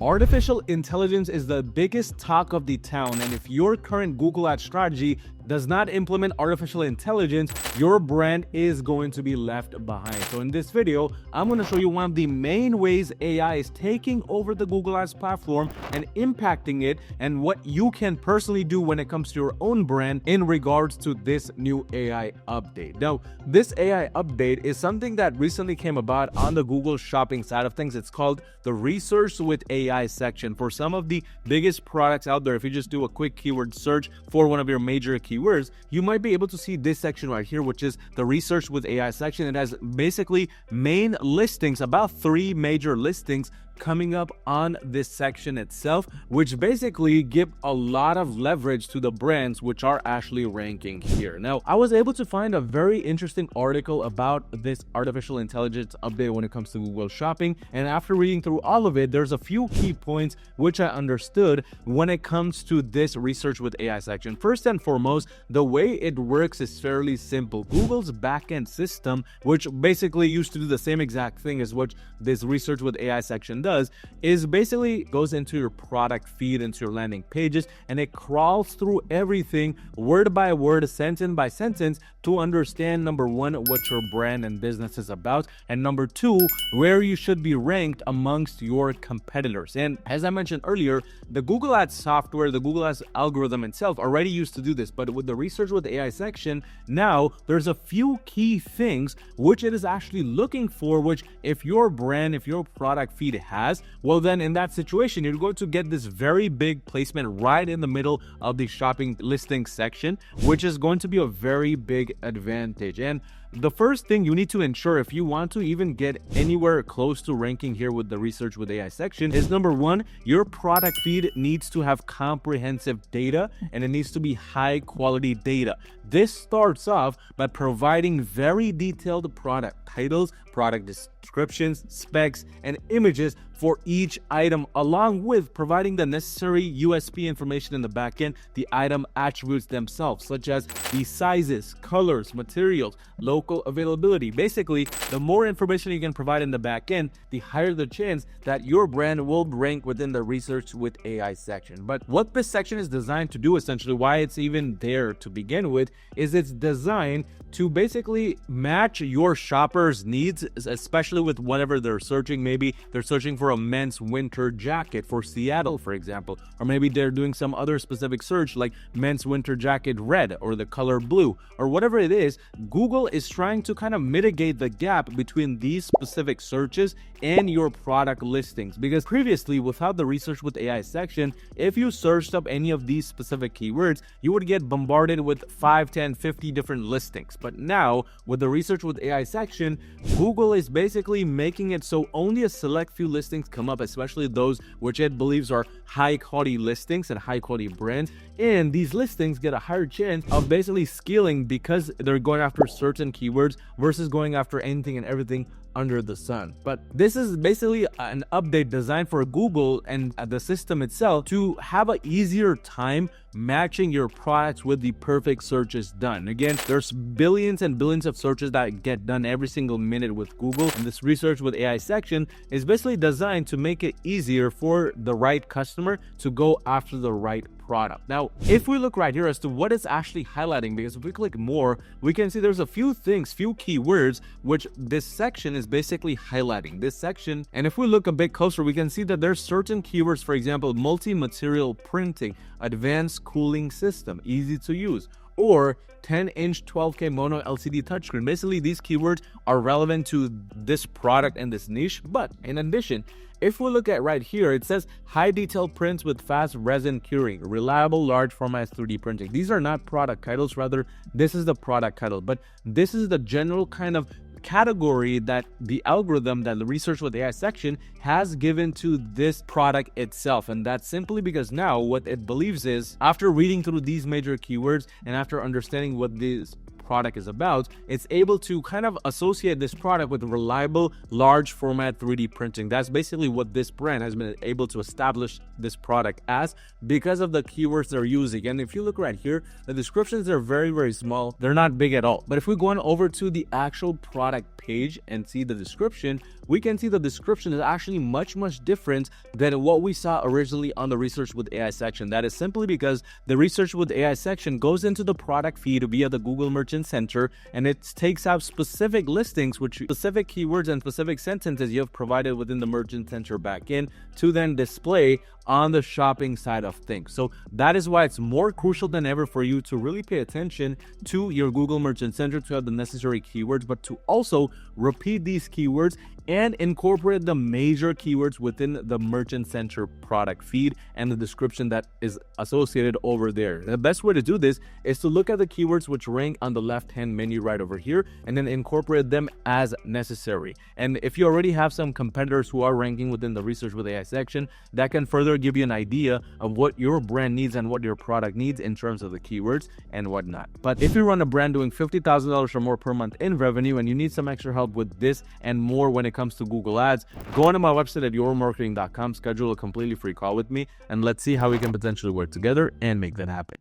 Artificial intelligence is the biggest talk of the town, and if your current Google Ads strategy does not implement artificial intelligence, your brand is going to be left behind. So in this video, I'm going to show you one of the main ways AI is taking over the Google Ads platform and impacting it, and what you can personally do when it comes to your own brand in regards to this new AI update. Now, this AI update is something that recently came about on the Google Shopping side of things. It's called the Research with AI section. For some of the biggest products out there, if you just do a quick keyword search for one of your major keywords, you might be able to see this section right here, which is the Research with AI section. It has basically main listings, about 3 major listings coming up on this section itself, which basically give a lot of leverage to the brands which are actually ranking here. Now, I was able to find a very interesting article about this artificial intelligence update when it comes to Google Shopping, and after reading through all of it, there's a few key points which I understood when it comes to this Research with AI section. First and foremost, the way it works is fairly simple. Google's backend system, which basically used to do the same exact thing as what this Research with AI section does, is basically goes into your product feed, into your landing pages, and it crawls through everything word by word, sentence by sentence, to understand, number one, what your brand and business is about, and number two, where you should be ranked amongst your competitors. And as I mentioned earlier, the Google Ads software, the Google Ads algorithm itself already used to do this, but with the Research with AI section, now there's a few key things which it is actually looking for, which if your brand, if your product feed has, well, then in that situation, you're going to get this very big placement right in the middle of the shopping listing section, which is going to be a very big advantage. And the first thing you need to ensure if you want to even get anywhere close to ranking here with the Research with AI section is, number one, your product feed needs to have comprehensive data, and it needs to be high quality data. This starts off by providing very detailed product titles, product descriptions, specs, and images for each item, along with providing the necessary USP information in the backend, the item attributes themselves, such as the sizes, colors, materials, local availability. Basically, the more information you can provide in the backend, the higher the chance that your brand will rank within the Research with AI section. But what this section is designed to do, essentially why it's even there to begin with, is it's designed to basically match your shoppers' needs, especially with whatever they're searching. Maybe they're searching for a men's winter jacket for Seattle, for example, or maybe they're doing some other specific search like men's winter jacket red or the color blue or whatever it is. Google is trying to kind of mitigate the gap between these specific searches and your product listings, because previously, without the Research with AI section, if you searched up any of these specific keywords, you would get bombarded with 5, 10, 50 different listings. But now with the Research with AI section, Google is basically making it so only a select few listings come up, especially those which it believes are high quality listings and high quality brands, and these listings get a higher chance of basically scaling because they're going after certain keywords versus going after anything and everything under the sun. But this is basically an update designed for Google and the system itself to have an easier time matching your products with the perfect searches done. Again, there's billions and billions of searches that get done every single minute with Google, and this Research with AI section is basically designed to make it easier for the right customer to go after the right product. Now, if we look right here as to what it's actually highlighting, because if we click more, we can see there's a few things, few keywords, which this section is basically highlighting this section. And if we look a bit closer, we can see that there's certain keywords, for example, multi-material printing, advanced cooling system, easy to use, or 10-inch 12K mono LCD touchscreen. Basically, these keywords are relevant to this product and this niche. But in addition, if we look at right here, it says high detail prints with fast resin curing, reliable large format 3D printing. These are not product titles, rather this is the product title, but this is the general kind of category that the algorithm, that the Research with AI section has given to this product itself. And that's simply because now what it believes is, after reading through these major keywords and after understanding what these product is about, it's able to kind of associate this product with reliable, large format 3D printing. That's basically what this brand has been able to establish this product as because of the keywords they're using. And if you look right here, the descriptions are very, very small. They're not big at all. But if we go on over to the actual product page and see the description, we can see the description is actually much different than what we saw originally on the research with AI section. That is simply because the research with AI section goes into the product feed via the Google Merchant Center, and it takes out specific listings, which specific keywords and specific sentences you have provided within the Merchant Center backend to then display on the shopping side of things. So that is why it's more crucial than ever for you to really pay attention to your Google Merchant Center to have the necessary keywords, but to also repeat these keywords and incorporate the major keywords within the Merchant Center product feed and the description that is associated over there. The best way to do this is to look at the keywords which rank on the left-hand menu right over here and then incorporate them as necessary. And if you already have some competitors who are ranking within the research with AI section, that can further give you an idea of what your brand needs and what your product needs in terms of the keywords and whatnot. But if you run a brand doing $50,000 or more per month in revenue and you need some extra help with this and more when it comes to Google Ads, go onto my website at yourmarketing.com, schedule a completely free call with me, and let's see how we can potentially work together and make that happen.